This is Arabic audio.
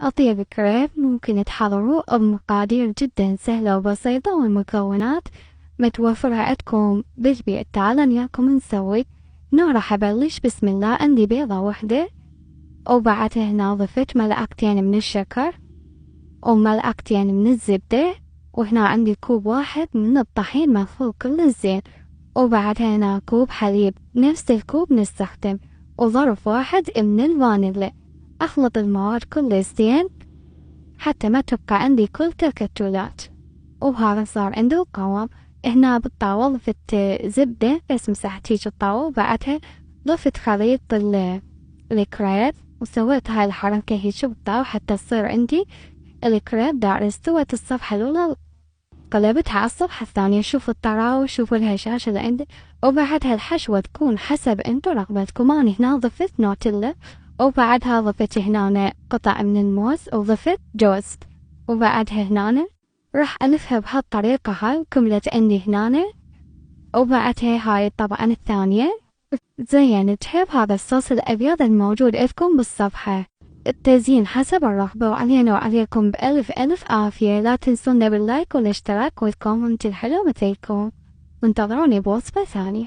أطيب كريب ممكن تحضروه بمقادير جدا سهلة وبسيطة، والمكونات متوفرة عندكم بالبيت. تعالوا وياكم نسوي. راح أبلش. بسم الله. عندي بيضة وحدة، وبعدها هنا ضفت ملعقتين من الشكر وملعقتين من الزبدة، وهنا عندي كوب واحد من الطحين مخفوق كل زين، وبعدها هنا كوب حليب نفس الكوب نستخدم، وظرف واحد من الفانيلا. أخلط المواد كلها زين حتى ما تبقى عندي كل تكتلات، وهذا صار عندي القوام. هنا بالطاولة ضفت زبدة بس مسحت هيج الطاولة، وبعدها ضفت خليط الكريب وسويت هاي الحركة هيج بالطاولة حتى تصير عندي الكريب دار. استوت الصفحة الأولى قلبتها على الصفحة الثانية. شوفوا الطراوة، شوفوا الهشاشة اللي عندي. وبعدها الحشوة تكون حسب انتو رغبتكم. أنا هنا ضفت نوتيلا، وبعدها ضفت هنا قطع من الموز، وضفت جوز، وبعدها هنا راح ألفها بهالطريقة هاي وكملت عندي هنا. وبعدها هاي طبعا الثانية زينتها بهذا الصوص الأبيض الموجود عندكم بالصفحة. التزيين حسب الرغبة، وعلينا وعليكم بألف ألف عافية. لا تنسونا باللايك والاشتراك والكومنت الحلو مثلكم، وانتظروني بوصفة ثانية.